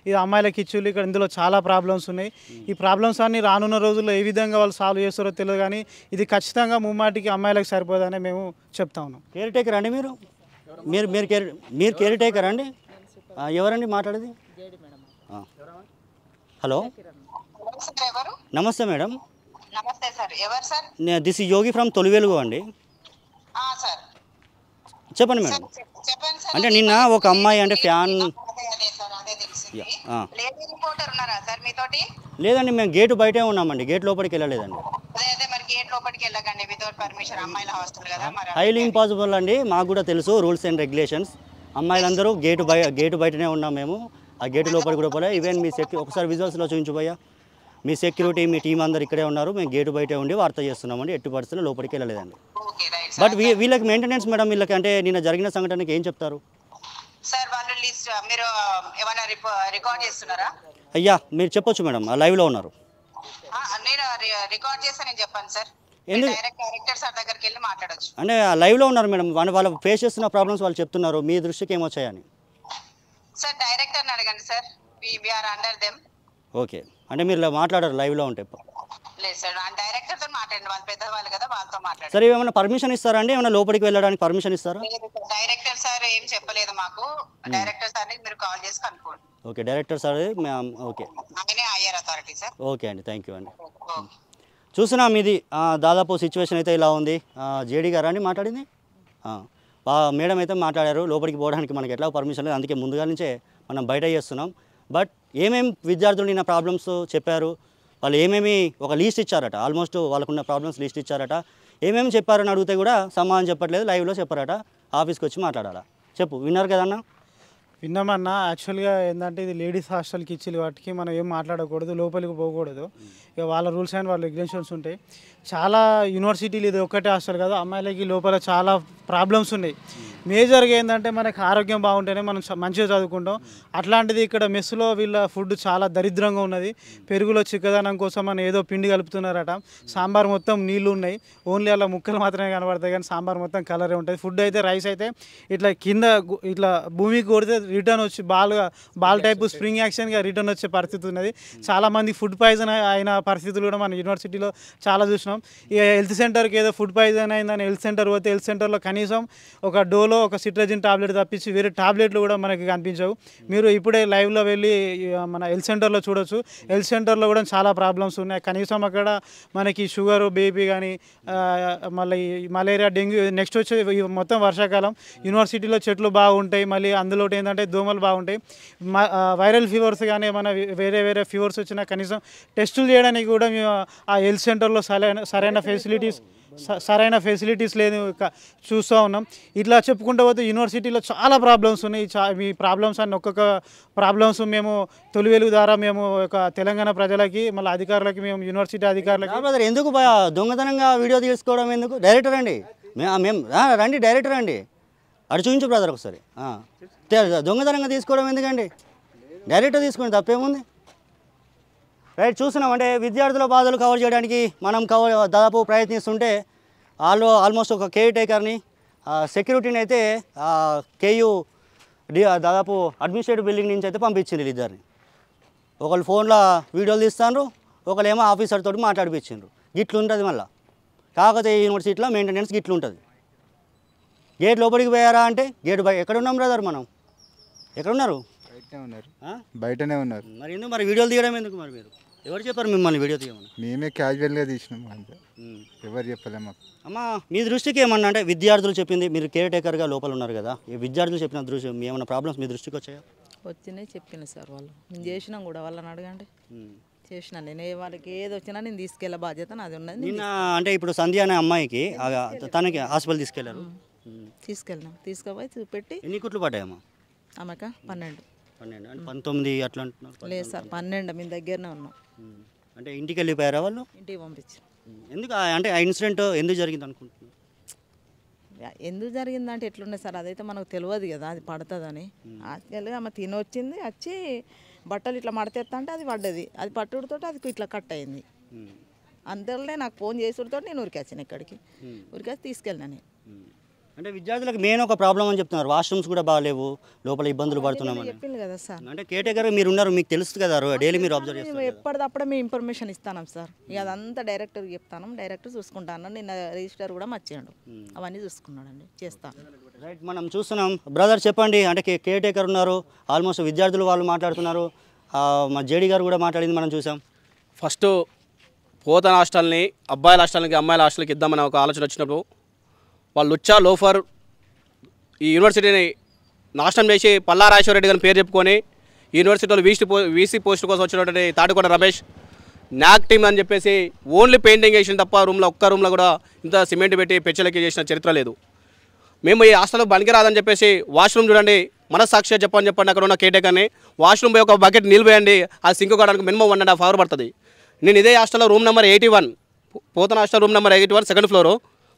ఇది అమ్మాయిలకి ఇచ్చులు. ఇక్కడ ఇందులో చాలా ప్రాబ్లమ్స్ ఉన్నాయి. ఈ ప్రాబ్లమ్స్ అన్ని రానున్న రోజుల్లో ఏ విధంగా వాళ్ళు సాల్వ్ చేస్తారో తెలియదు, కానీ ఇది ఖచ్చితంగా ముమ్మాటికి అమ్మాయిలకు సరిపోదని మేము చెప్తా ఉన్నాం. కేర్ టేకర్ అండి మీరు మీరు మీరు కేర్ టేకర్ అండి? ఎవరండి మాట్లాడేది? హలో, నమస్తే మేడం. నమస్తే సార్. ఎవరు sir? This is Yogi from Tolivelugu అండి. సార్ చెప్పండి మేడం. చెప్పండి సార్. అంటే నిన్న ఒక అమ్మాయి అంటే ఫ్యాన్ లేడీ రిపోర్టర్ ఉన్నారా సార్ మీతోటి? లేదండి, మేము గేటు బయటే ఉన్నామండి, గేట్ లోపలికి వెళ్ళలేదండి. అదే మరి గేట్ లోపలికి వెళ్ళకండి వితౌట్ పర్మిషన్. అమ్మాయిల హాస్టల్ కదా మరి. హైలీ ఇంపాసిబుల్ అండి, మాకు కూడా తెలుసు రూల్స్ అండ్ రెగ్యులేషన్స్. అమ్మాయిలందరూ గేటు బయటనే ఉన్నాం మేము. ఆ గేటు లోపలికి కూడా పోలే. ఈవెన్ మీ ఒకసారి విజువల్స్లో చూపించబోయా, మీ సెక్యూరిటీ మీ టీం అందరు ఇక్కడే ఉన్నారు. మేము గేటు బయటే ఉండి వార్త చేస్తున్నామండి. ఎట్టి పరిస్థితుల్లో లోపలికి వెళ్ళలేదండి. బట్ వీళ్ళకి మెయింటెనెన్స్ మేడం, వీళ్ళకి అంటే నిన్న జరిగిన సంఘటనకి ఏం చెప్తారు సార్? వాళ్ళు లిస్ట్ మీరు ఏమైనా రికార్డ్ చేస్తున్నారా? అయ్యా మీరు చెప్పొచ్చు మేడం, లైవ్లో ఉన్నారు. నేను రికార్డ్ చేస్తే నేను చెప్పాను సార్. డైరెక్టర్ సార్ దగ్గరికి వెళ్ళి మాట్లాడొచ్చు. అంటే లైవ్లో ఉన్నారు మేడం, వాళ్ళు ఫేస్ చేస్తున్న ప్రాబ్లమ్స్ వాళ్ళు చెప్తున్నారు. మీ దృష్టికి ఏమొచ్చాయని సార్ డైరెక్టర్ని అడగండి సార్. We are under them. Okay, అంటే మీరు మాట్లాడారు లైవ్లో ఉంటే? లేదు సార్, డైరెక్టర్తో మాట్లాడండి, వాళ్ళు పెద్దవాళ్ళు కదా, వాళ్ళతో మాట్లాడండి. సరే, ఏమైనా పర్మిషన్ ఇస్తారా అండి? ఏమైనా లోపలికి వెళ్ళడానికి పర్మిషన్ ఇస్తారా? డైరెక్టర్ సార్ ఏం చెప్పలేదు మాకు. డైరెక్టర్ సార్ని మీరు కాల్ చేసి కనుక్కోండి. Okay, director sir. ఓకే, ఆయనే హైయర్ అథారిటీ సార్. ఓకే అండి, థ్యాంక్ యూ అండి. చూసినా మీది దాదాపు సిచ్యువేషన్ అయితే ఇలా ఉంది. జేడీ గారా అండి మాట్లాడింది? మేడం అయితే మాట్లాడారు. లోపలికి పోవడానికి మనకి ఎట్లా పర్మిషన్ లేదు, అందుకే ముందుగా నుంచే మనం బయట చేస్తున్నాం. బట్ ఏమేమి విద్యార్థులు నిన్న ప్రాబ్లమ్స్ చెప్పారు, వాళ్ళు ఏమేమి ఒక లీస్ట్ ఇచ్చారట, ఆల్మోస్ట్ వాళ్ళకున్న ప్రాబ్లమ్స్ లీస్ట్ ఇచ్చారట. ఏమేమి చెప్పారని అడిగితే కూడా సమాధానం చెప్పట్లేదు, లైవ్లో చెప్పారట. ఆఫీస్కి వచ్చి మాట్లాడాలా? చెప్పు, విన్నారు కదన్నా? విన్నామన్నా. యాక్చువల్గా ఏంటంటే ఇది లేడీస్ హాస్టల్కి ఇచ్చి వాటికి మనం ఏం మాట్లాడకూడదు, లోపలికి పోకూడదు. ఇక వాళ్ళ రూల్స్ అండ్ వాళ్ళ రెగ్యులేషన్స్ ఉంటాయి. చాలా యూనివర్సిటీలు ఇది ఒక్కటే హాస్టల్ కదా, అమ్మాయిలకి లోపల చాలా ప్రాబ్లమ్స్ ఉన్నాయి. మేజర్గా ఏంటంటే మనకు ఆరోగ్యం బాగుంటేనే మనం మంచిగా చదువుకుంటాం. అట్లాంటిది ఇక్కడ మెస్సులో వీళ్ళ ఫుడ్ చాలా దరిద్రంగా ఉన్నది. పెరుగులో చిక్కదనం కోసం అని ఏదో పిండి కలుపుతున్నారట. సాంబార్ మొత్తం నీళ్ళు ఉన్నాయి, ఓన్లీ అలా ముక్కలు మాత్రమే కనబడతాయి, కానీ సాంబార్ మొత్తం కలరే ఉంటుంది. ఫుడ్ అయితే రైస్ అయితే ఇట్లా కింద ఇట్లా భూమికి కొడితే రిటర్న్ వచ్చి బాల్ టైప్ స్ప్రింగ్ యాక్షన్గా రిటర్న్ వచ్చే పరిస్థితి ఉన్నది. చాలామంది ఫుడ్ పాయిజన్ అయిన పరిస్థితులు కూడా మన యూనివర్సిటీలో చాలా చూసినాం. ఇక హెల్త్ సెంటర్కి ఏదో ఫుడ్ పాయిజన్ అయిందని హెల్త్ సెంటర్ పోతే హెల్త్ సెంటర్లో కనీసం ఒక డోలో ఒక సిట్రజిన్ టాబ్లెట్ తప్పించి వేరే టాబ్లెట్లు కూడా మనకి కనిపించవు. మీరు ఇప్పుడే లైవ్లో వెళ్ళి మన హెల్త్ సెంటర్లో చూడొచ్చు. హెల్త్ సెంటర్లో కూడా చాలా ప్రాబ్లమ్స్ ఉన్నాయి. కనీసం అక్కడ మనకి షుగర్, బీపీ కానీ మళ్ళీ మలేరియా, డెంగ్యూ, నెక్స్ట్ వచ్చే మొత్తం వర్షాకాలం యూనివర్సిటీలో చెట్లు బాగుంటాయి, మళ్ళీ అందులో ఏంటంటే దోమలు బాగుంటాయి. వైరల్ ఫీవర్స్ కానీ ఏమైనా వేరే ఫీవర్స్ వచ్చినా కనీసం టెస్టులు చేయడానికి కూడా మేము ఆ హెల్త్ సెంటర్లో సరైన ఫెసిలిటీస్ లేదు చూస్తూ ఉన్నాం. ఇట్లా చెప్పుకుంటూ పోతే యూనివర్సిటీలో చాలా ప్రాబ్లమ్స్ ఉన్నాయి. మీ ప్రాబ్లమ్స్ అన్ని ఒక్కొక్క ప్రాబ్లమ్స్ మేము తొలివేలుగు ద్వారా మేము ఒక తెలంగాణ ప్రజలకి మళ్ళీ అధికారులకి మేము యూనివర్సిటీ అధికారులకి ఎందుకు దొంగతనంగా వీడియో తీసుకోవడం ఎందుకు? డైరెక్టర్ అండి, మేము రండి, డైరెక్టర్ అండి, అటు చూపించు బ్రదర్ ఒకసారి. దొంగతనంగా తీసుకోవడం ఎందుకండి? డైరెక్టర్ తీసుకోండి, తప్పేముంది? రైట్, చూస్తున్నాం. అంటే విద్యార్థుల బాధలు కవర్ చేయడానికి మనం దాదాపు ప్రయత్నిస్తుంటే ఆల్మోస్ట్ ఒక కేర్ టేకర్ని, సెక్యూరిటీని అయితే కేయూ దాదాపు అడ్మినిస్ట్రేటివ్ బిల్డింగ్ నుంచి అయితే పంపించింది ఇద్దరిని. ఒకళ్ళు ఫోన్లో వీడియోలు తీస్తాను, ఒకళ్ళేమో ఆఫీసర్ తోటి మాట్లాడిపించిండ్రు. గిట్లు ఉంటుంది. మళ్ళీ కాకతీయ యూనివర్సిటీలో మెయింటెనెన్స్ గిట్లు ఉంటుంది. గేట్ లోపలికి పోయారా అంటే గేట్ ఎక్కడ ఉన్నాం బ్రదర్? మనం ఎక్కడున్నారు? బయటనే ఉన్నారు. మరి ఎందుకు మరి వీడియోలు తీయడం ఎందుకు? మరి మీరు ఎవరు చెప్పారు మిమ్మల్ని వీడియో తీయమని? మేమే క్యాజువల్గా తీసినాం అంతే, ఎవరు చెప్పలేము మాకు. అమ్మ, మీ దృష్టికి ఏమన్నా అంటే విద్యార్థులు చెప్పింది, మీరు కేర్ టేకర్గా లోపల ఉన్నారు కదా, ఈ విద్యార్థులు చెప్పిన దృష్టి ఏమైనా ప్రాబ్లమ్స్ మీ దృష్టికి వచ్చాయా? వచ్చినాయి, చెప్పిన సార్ వాళ్ళు మేము చేసినాం కూడా, వాళ్ళని అడగండి. చేసిన నేను వాళ్ళకి ఏది వచ్చినా నేను తీసుకెళ్ళే బాధ్యత నాది ఉన్నది. నిన్న అంటే ఇప్పుడు సంధ్య అనే అమ్మాయికి తనకి హాస్పిటల్ తీసుకెళ్లారు. తీసుకెళ్ళినాం, తీసుకుపోయి చూపెట్టి. ఎన్ని కుట్లు పడ్డాయమ్మా ఆమెక 12 అంటే 19 అట్లా అంటున్నారు. లేదు సార్ 12 మీ దగ్గరనే ఉన్నాం. అంటే ఇంటికి వెళ్ళిపోయారా వాళ్ళు? ఇంటికి పంపించి. ఎందుకు అంటే ఆ ఇన్సిడెంట్ ఎందుకు జరిగింది అనుకుంటున్నారు? ఎందుకు జరిగిందంటే ఎట్లుండే సార్ అదైతే మనకు తెలియదు కదా, అది పడుతుందని. యాక్చువల్గా ఆమె తిని వచ్చింది, వచ్చి బట్టలు ఇట్లా మడతెత్తా అంటే అది పడ్డది, అది పట్టుడితో అది ఇట్లా కట్ అయింది. అంతేలే నాకు ఫోన్ చేసుడితో నేను ఉరికొచ్చాను, ఇక్కడికి ఉరికొచ్చి తీసుకెళ్ళినా. అంటే విద్యార్థులకు మెయిన్ ఒక ప్రాబ్లం అని చెప్తున్నారు, వాష్రూమ్స్ కూడా బాగాలేవు, లోపల ఇబ్బందులు పడుతున్నామని చెప్పింది కదా సార్. అంటే కేటగిరీ మీరు ఉన్నారు, మీకు తెలుసు కదా, డైలీ మీరు అబ్జర్వ్ చేస్తారు. ఎప్పటిదప్పుడే మేము ఇన్ఫర్మేషన్ ఇస్తాం సార్, ఇక అదంతా డైరెక్టర్కి చెప్తాను, డైరెక్టర్ చూసుకుంటాను. నిన్న రిజిస్టర్ కూడా మర్చాడు, అవన్నీ చూసుకున్నాడండి, చేస్తాను. రైట్, మనం చూస్తున్నాం. బ్రదర్ చెప్పండి, అంటే కేర్ టేకర్ ఉన్నారు, ఆల్మోస్ట్ విద్యార్థులు వాళ్ళు మాట్లాడుతున్నారు, మా జేడీ గారు కూడా మాట్లాడింది మనం చూసాం. ఫస్ట్ పోతన హాస్టల్ని అబ్బాయిల హాస్టల్కి అమ్మాయిల హాస్టల్కి ఇద్దామని ఒక ఆలోచన వచ్చినప్పుడు వాళ్ళు లుచ్చా లోఫర్ ఈ యూనివర్సిటీని నాశనం చేసి పల్లా రాజేశ్వరరెడ్డి గారిని పేరు చెప్పుకొని యూనివర్సిటీలో వీసీ పోస్ట్ కోసం వచ్చినటువంటి తాటికొండ రమేష్ నాక్ టీమ్ అని చెప్పేసి ఓన్లీ పెయింటింగ్ వేసిన తప్ప ఒక్క రూమ్లో కూడా ఇంత సిమెంట్ పెట్టి పెచ్చలకి చేసిన చరిత్ర లేదు. మేము ఈ హాస్టల్లో పనికిరాదని చెప్పేసి వాష్రూమ్ చూడండి, మనస్సాక్షిగా చెప్పండి అక్కడ ఉన్న కేటేకర్ని వాష్రూమ్ పోయి ఒక బకెట్ నిలిపోయండి, అది సింక్ కావడానికి మినిమం 1.5 hours పడుతుంది. నేను ఇదే హాస్టల్లో room number 81 Pothana hostel room number 81 second floor,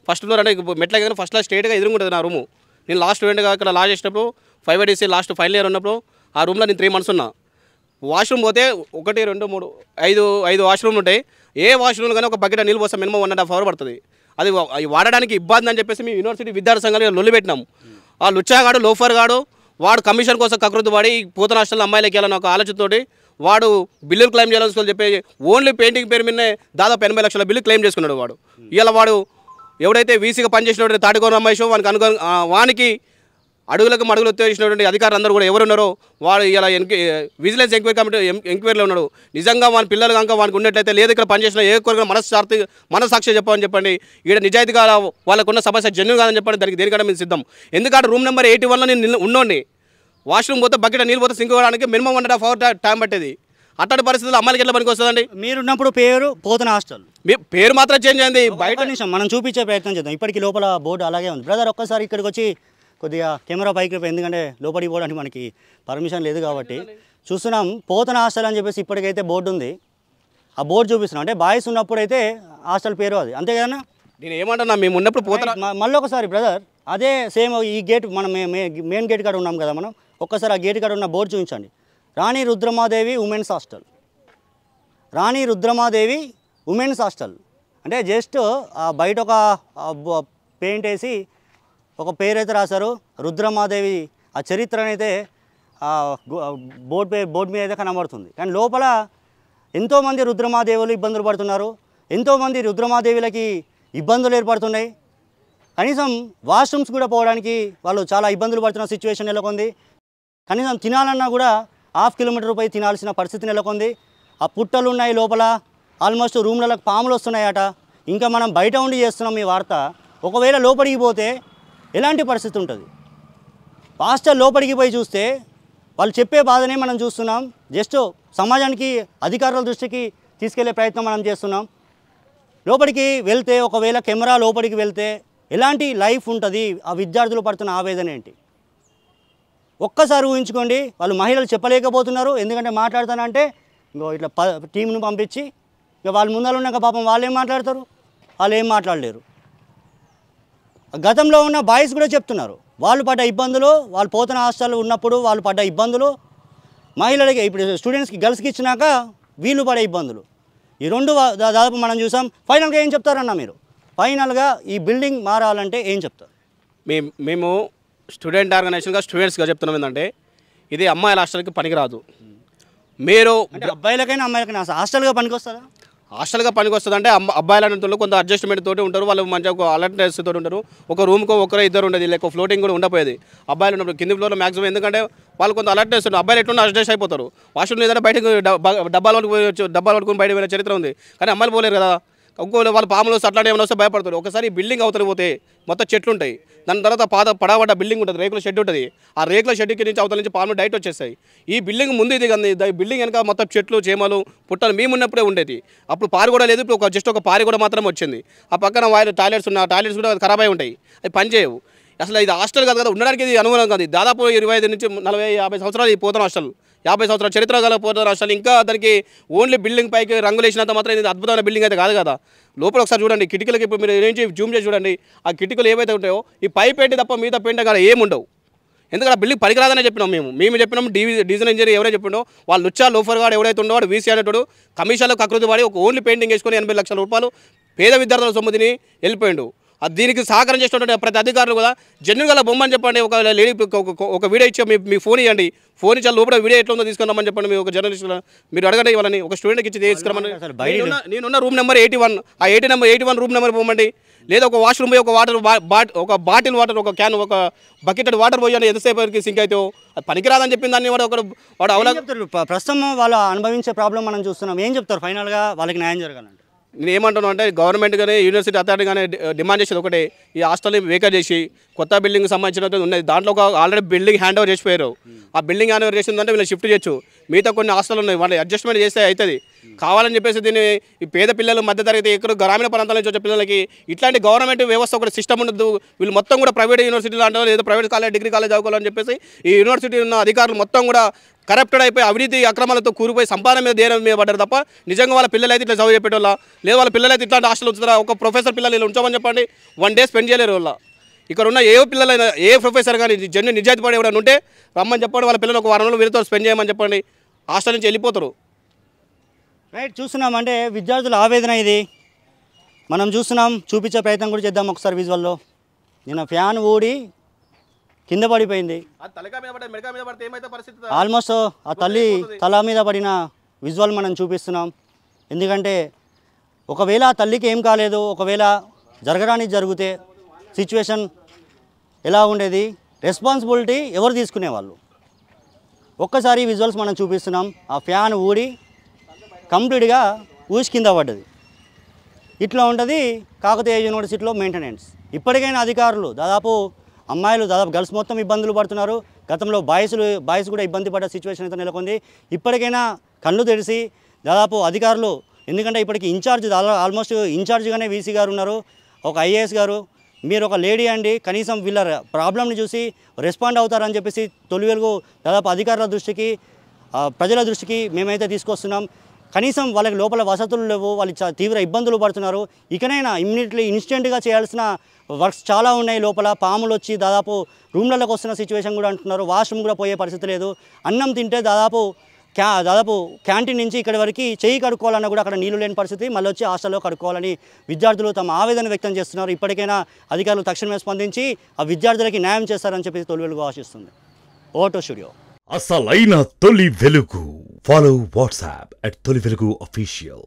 first floor అంటే మెట్ల కానీ ఫస్ట్ స్ట్రేట్గా ఎదురుకుంటుంది నా రూము. నేను లాస్ట్ స్టూడెంట్గా ఇక్కడ లాస్ట్ చేసినప్పుడు 5IDC లాస్ట్ ఫైనల్ ఇయర్ ఉన్నప్పుడు ఆ రూమ్లో నేను 3 months ఉన్నా. వాష్రూమ్ పోతే 1 2 3 5 వాష్రూమ్లు ఉంటాయి, ఏ వాష్రూమ్ కానీ ఒక బకెట్ నీళ్ళు పోస్తే మినిమం 1.5 hours పడుతుంది. అది వాడడానికి ఇబ్బంది అని చెప్పేసి మేము యూనివర్సిటీ విద్యార్థి సంఘాలు లొల్లి పెట్టినాం. ఆ లుచ్చాగాడు లోఫర్ గాడు వాడు కమిషన్ కోసం కకృతి వాడి పోతన హాస్టల్ అమ్మాయిలకి వెళ్ళాలని ఒక ఆలోచనతోటి వాడు బిల్లులు క్లెయిమ్ చేయాలని చెప్పి ఓన్లీ పెయింటింగ్ పేరు మీదనే దాదాపు 80 లక్షల బిల్లు క్లెయిమ్ చేసుకున్నాడు వాడు. ఇలా వాడు ఎవడైతే వీసీగా పనిచేసినటువంటి తాటికొండ రమేష్ వానికి అడుగులకు మడుగులు వచ్చేసినటువంటి అధికారులు అందరూ కూడా ఎవరున్నారో వాడు ఇలా విజిలెన్స్ ఎంక్వైరీ కమిటీ ఎంక్వైరీలో ఉన్నాడు. నిజంగా వాని పిల్లలు కనుక వానికి ఉన్నట్లయితే లేదు ఇక్కడ పనిచేసిన ఏ కోరిక మనస్సాక్షి చెప్పని చెప్పండి, ఈడ నిజాయితీగా వాళ్ళకున్న సమస్య జెన్యూన్ కాదని చెప్పండి, దానికి దేనికంటే మేము సిద్ధం. ఎందుకంటే రూమ్ నెంబర్ 81లో నేను ఉన్నోండి, వాష్రూమ్ పోతే బకెట్ నీళ్ళు పోతే సింక్ పోవడానికి మినిమం 1.5 hours టైం పట్టేది. అట్లాంటి పరిస్థితుల్లో అమ్మాయికి ఎట్లా పనికి వస్తుందండి? మీరున్నప్పుడు పేరు పోతన హాస్టల్, పేరు మాత్రం చేంజ్ అయింది. బయట నిమిషం మనం చూపించే ప్రయత్నం చేద్దాం. ఇప్పటికీ లోపల బోర్డు అలాగే ఉంది. బ్రదర్ ఒక్కసారి ఇక్కడికి వచ్చి కొద్దిగా కెమెరా పైకి, ఎందుకంటే లోపలికి పోవడానికి మనకి పర్మిషన్ లేదు కాబట్టి చూస్తున్నాం. పోతన హాస్టల్ అని చెప్పేసి ఇప్పటికైతే బోర్డు ఉంది, ఆ బోర్డు చూపిస్తున్నాం. అంటే బాయ్స్ ఉన్నప్పుడు అయితే హాస్టల్ పేరు అది, అంతే కదా? నేను ఏమంటున్నా, మేము ఉన్నప్పుడు పోతన మళ్ళీ ఒకసారి బ్రదర్ అదే సేమ్ ఈ గేట్ మనం మెయిన్ గేట్ కాడ ఉన్నాం కదా మనం, ఒక్కసారి ఆ గేట్ కాడ ఉన్న బోర్డు చూపించండి. రాణి రుద్రమాదేవి ఉమెన్స్ హాస్టల్, రాణి రుద్రమాదేవి ఉమెన్స్ హాస్టల్. అంటే జస్ట్ బయట ఒక పెయింట్ వేసి ఒక పేరు అయితే రాశారు రుద్రమాదేవి, ఆ చరిత్ర అయితే బోర్డు మీద అయితే కనబడుతుంది. కానీ లోపల ఎంతోమంది రుద్రమాదేవులు ఇబ్బందులు పడుతున్నారు, ఎంతోమంది రుద్రమాదేవులకి ఇబ్బందులు ఏర్పడుతున్నాయి. కనీసం వాష్రూమ్స్ కూడా పోవడానికి వాళ్ళు చాలా ఇబ్బందులు పడుతున్న సిచ్యువేషన్ నెలకొంది. కనీసం తినాలన్నా కూడా 1/2 kilometer పోయి తినాల్సిన పరిస్థితి నెలకొంది. ఆ పుట్టలు ఉన్నాయి లోపల, ఆల్మోస్ట్ రూమ్లకు పాములు వస్తున్నాయట. ఇంకా మనం బయట ఉండి చేస్తున్నాం ఈ వార్త. ఒకవేళ లోపలికి పోతే ఎలాంటి పరిస్థితి ఉంటుంది? హాస్టల్ లోపలికి పోయి చూస్తే వాళ్ళు చెప్పే బాధనే మనం చూస్తున్నాం. జస్ట్ సమాజానికి అధికారుల దృష్టికి తీసుకెళ్లే ప్రయత్నం మనం చేస్తున్నాం. లోపలికి వెళ్తే ఒకవేళ కెమెరా లోపలికి వెళ్తే ఎలాంటి లైఫ్ ఉంటుంది, ఆ విద్యార్థులు పడుతున్న ఆవేదన ఏంటి ఒక్కసారి ఊహించుకోండి. వాళ్ళు మహిళలు చెప్పలేకపోతున్నారు, ఎందుకంటే మాట్లాడతానంటే ఇంకో ఇట్లా టీంను పంపించి ఇక వాళ్ళ ముందర ఉన్నాక పాపం వాళ్ళు ఏం మాట్లాడతారు, వాళ్ళు ఏం మాట్లాడలేరు. గతంలో ఉన్న బాయ్స్ కూడా చెప్తున్నారు వాళ్ళు పడ్డ ఇబ్బందులు, వాళ్ళు పోతన హాస్టల్ ఉన్నప్పుడు వాళ్ళు పడ్డ ఇబ్బందులు, మహిళలకి ఇప్పుడు స్టూడెంట్స్కి గర్ల్స్కి ఇచ్చినాక వీళ్ళు పడే ఇబ్బందులు, ఈ రెండు దాదాపు మనం చూసాం. ఫైనల్గా ఏం చెప్తారన్న మీరు? ఫైనల్గా ఈ బిల్డింగ్ మారాలంటే ఏం చెప్తారు? మేము స్టూడెంట్ ఆర్గనైజేషన్గా స్టూడెంట్స్గా చెప్తున్నాం ఏంటంటే ఇది అమ్మాయిల హాస్టల్కి పనికిరాదు. మీరు అబ్బాయిలకైనా అమ్మాయిలకైనా హాస్టల్గా పనికి వస్తుందా? హాస్టల్గా పనికి వస్తుంది అంటే అబ్బాయిల కొంత అడ్జస్ట్మెంట్ తోటి ఉంటారు, వాళ్ళు మంచిగా ఒక అలర్ట్నెస్ తోటి ఉంటారు. ఒక రూమ్కో ఒకరు ఇద్దరు ఉండేది, లేక ఫ్లోటింగ్ కూడా ఉండపోయేది. అబ్బాయిలు ఉన్నప్పుడు కింది ఫ్లోర్లో మ్యాక్సిమం, ఎందుకంటే వాళ్ళు కొంత అలర్ట్నెస్ ఉంటుంది. అబ్బాయిలు ఎట్లా అడ్జస్ట్ అయిపోతారు. వాష్రూమ్ ఏదైనా బయటకు డబ్బాలు పట్టుకొని బయట పోయిన చరిత్ర ఉంది, కానీ అమ్మాయిలు పోలేరు కదా. ఇంకో వాళ్ళు పాములు వస్తే అట్లాంటి ఏమైనా వస్తే భయపడతారు. ఒకసారి బిల్డింగ్ అవతలి పోతే మొత్తం చెట్లు ఉంటాయి, దాని తర్వాత పడబడ్డ బిల్డింగ్ ఉంటుంది, రేకుల షెడ్ ఉంటుంది. ఆ రేకుల షెడ్కి నుంచి అవతల నుంచి పాములు డైట్ వచ్చేస్తాయి. ఈ బిల్డింగ్ ముందు ఇది కానీ బిల్డింగ్ వెనక మొత్తం చెట్లు చేమలు పుట్టలు మేము ఉన్నప్పుడే ఉండేది. అప్పుడు పారి కూడా లేదు, ఇప్పుడు జస్ట్ ఒక పారి కూడా మాత్రమే వచ్చింది. ఆ పక్కన టాయిలెట్స్ ఉన్న టాయిలెట్స్ కూడా ఖరాబ్ అయి ఉంటాయి, అవి పనిచేయవు. అసలు ఇది హాస్టల్ కాదు కదా, ఉండడానికి ఇది అనుగుణం కాదు. దాదాపు 25 నుంచి 40-50 సంవత్సరాలు ఈ పోతన హాస్టల్, 50 సంవత్సరాల చరిత్ర గల పోతన హాస్టల్. ఇంకా దానికి ఓన్లీ బిల్డింగ్ పైకి రంగులు వేసినంత మాత్రం ఇది అద్భుతమైన బిల్డింగ్ అయితే కాదు కదా. లోపల ఒకసారి చూడండి, కిటికీలకి ఇప్పుడు మీరు ఏంటి జూమ్ చేసి చూడండి, ఆ కిటికీలు ఏవైతే ఉంటాయో ఈ పై పెయింట్ తప్ప మిగతా పెయింట్ కాదు ఏముండవు. ఎందుకంటే ఆ బిల్డింగ్ పనికిరాదనే చెప్పినాం మేము చెప్పినాం. డీజిల్ ఇంజనీర్ ఎవరైతే చెప్పిండో వాళ్ళు లుచ్చా లోఫర్ గాడు ఎవరైతే ఉండో వాడు వీసీ అనేటోడు కమిషన్లకు అకృతి వాడి ఒక ఓన్లీ పెయింటింగ్ వేసుకొని 80 లక్షల రూపాయలు పేద విద్యార్థుల సొమ్ముదిని వెళ్ళిపోయిండు. దీనికి సహకారం చేసినటువంటి ప్రతి అధికారులు కూడా జెన్యున్గా బొమ్మని చెప్పండి. ఒక లేడీ ఒక వీడియో ఇచ్చి మీ ఫోన్ ఇవ్వండి, ఫోన్ ఇచ్చి లోపల వీడియో ఎట్లా ఉందో తీసుకున్నామని చెప్పండి. మీరు ఒక జర్నలిస్ట్ మీరు అడగండి వాళ్ళని, ఒక స్టూడెంట్కి ఇచ్చి తీసుకురమ్మని. నేనున్న రూమ్ నెంబర్ 81, ఆ 81 రూమ్ నెంబర్ పోమండి. లేదా ఒక వాష్రూమ్ పోయి ఒక బాటిల్ వాటర్, ఒక క్యాన్, ఒక బకెట్ వాటర్ పోయి ఎంతసేపటికి సింక్ అయితే అది పనికిరాదని చెప్పింది. దాన్ని వాడు అవలా చెప్తారు. ప్రస్తుతం వాళ్ళు అనుభవించే ప్రాబ్లం మనం చూస్తున్నాం. ఏం చెప్తారు ఫైనల్గా వాళ్ళకి న్యాయం జరగాలంటే? నేను ఏమంటున్నాను అంటే గవర్నమెంట్ కానీ యూనివర్సిటీ అథారిటీ కానీ డిమాండ్ చేసేది ఒకటే, ఈ హాస్టల్ని వేకేట్ చేసి కొత్త బిల్డింగ్ సంబంధించినట్టు ఉన్నది. దాంట్లో ఒక ఆల్రెడీ బిల్డింగ్ హ్యాండ్ ఓవర్ చేసిపోయారు. ఆ బిల్డింగ్ హ్యాండ్ ఓవర్ చేసిందంటే వీళ్ళు షిఫ్ట్ చేయొచ్చు. మిగతా కొన్ని హాస్టల్ ఉన్నాయి, వాళ్ళు అడ్జస్ట్మెంట్ చేస్తే అవుతుంది. కావాలని చెప్పేసి దీన్ని ఈ పేద పిల్లలు మధ్యతరగతి ఎక్కడ గ్రామీణ ప్రాంతాల నుంచి వచ్చే పిల్లలకి ఇట్లాంటి గవర్నమెంట్ వ్యవస్థ ఒకటి సిస్టమ్ ఉండదు. వీళ్ళు మొత్తం కూడా ప్రైవేట్ యూనివర్సిటీలు అంటారు, లేదా ప్రైవేట్ కాలేజ్ డిగ్రీ కాలేజ్ చదువుకోవాలని చెప్పేసి ఈ యూనివర్సిటీ ఉన్న అధికారులు మొత్తం కూడా కరప్టెడ్ అయిపోయి అవినీతి అక్రమాలతో కూరిపోయి సంపాదన మీద దేని మీద పడ్డారు తప్ప నిజంగా వాళ్ళ పిల్లలు అయితే ఇట్లా చదువు చెప్పేటోళ్ళ, లేదా వాళ్ళ పిల్లలు అయితే ఇట్లాంటి హాస్టల్ ఉంచుతారా? ఒక ప్రొఫెసర్ పిల్లలు ఇలా ఉంచామని చెప్పండి, 1 డే స్పెండ్ చేయలేరు వాళ్ళ. ఇక్కడ ఉన్న ఏ పిల్లలైనా ఏ ప్రొఫెసర్ కానీ నిజాయితీ పడి ఎవరైనా ఉంటే రమ్మని చెప్పండి, వాళ్ళ పిల్లలు ఒక 1 రోజులు వీళ్ళతో స్పెండ్ చేయమని చెప్పండి, హాస్టల్ నుంచి వెళ్ళిపోతారు. రైట్, చూస్తున్నాం అంటే విద్యార్థుల ఆవేదన ఇది మనం చూస్తున్నాం. చూపించే ప్రయత్నం కూడా చేద్దాం ఒకసారి విజువల్లో. నిన్న ఫ్యాన్ ఊడి కింద పడిపోయింది. ఆల్మోస్ట్ ఆ తల్లి తల మీద పడిన విజువల్ మనం చూపిస్తున్నాం. ఎందుకంటే ఒకవేళ ఆ తల్లికి ఏం కాలేదు, ఒకవేళ జరగడానికి జరిగితే సిచ్యువేషన్ ఎలా ఉండేది, రెస్పాన్సిబిలిటీ ఎవరు తీసుకునేవాళ్ళు? ఒక్కసారి విజువల్స్ మనం చూపిస్తున్నాం. ఆ ఫ్యాన్ ఊడి కంప్లీట్గా ఊసి కింద పడ్డది. ఇట్లా ఉంటుంది కాకతీయ యూనివర్సిటీలో మెయింటెనెన్స్. ఇప్పటికైనా అధికారులు దాదాపు గర్ల్స్ మొత్తం ఇబ్బందులు పడుతున్నారు. గతంలో బాయ్స్ కూడా ఇబ్బంది పడ్డ సిచ్యువేషన్ అయితే నెలకొంది. ఇప్పటికైనా కళ్ళు తెరిచి దాదాపు అధికారులు, ఎందుకంటే ఇప్పటికి ఆల్మోస్ట్ ఇన్ఛార్జ్గానే వీసీ గారు ఉన్నారు, ఒక ఐఏఎస్ గారు, మీరు ఒక లేడీ అండి, కనీసం వీళ్ళ ప్రాబ్లమ్ని చూసి రెస్పాండ్ అవుతారని చెప్పేసి తొలి వెలుగు దాదాపు అధికారుల దృష్టికి ప్రజల దృష్టికి మేమైతే తీసుకొస్తున్నాం. కనీసం వాళ్ళకి లోపల వసతులు లేవు, వాళ్ళు తీవ్ర ఇబ్బందులు పడుతున్నారు. ఇకనైనా ఇన్స్టెంట్గా చేయాల్సిన వర్క్స్ చాలా ఉన్నాయి. లోపల పాములు వచ్చి దాదాపు రూమ్లలోకి వస్తున్న సిచ్యువేషన్ కూడా అంటున్నారు. వాష్రూమ్ కూడా పోయే పరిస్థితి లేదు. అన్నం తింటే దాదాపు క్యాంటీన్ నుంచి ఇక్కడి వరకు చెయ్యి కడుక్కోవాలన్నా కూడా అక్కడ నీళ్లు లేని పరిస్థితి, మళ్ళీ వచ్చి హాస్టల్లో కడుక్కోవాలని విద్యార్థులు తమ ఆవేదన వ్యక్తం చేస్తున్నారు. ఇప్పటికైనా అధికారులు తక్షణమే స్పందించి ఆ విద్యార్థులకి న్యాయం చేస్తారని చెప్పి తొలి వెలుగు ఆశిస్తుంది. ఓటో స్టూడియో. అసలైన తొలి వెలుగు. ఫాలో వాట్సాప్ @తొలి వెలుగు official.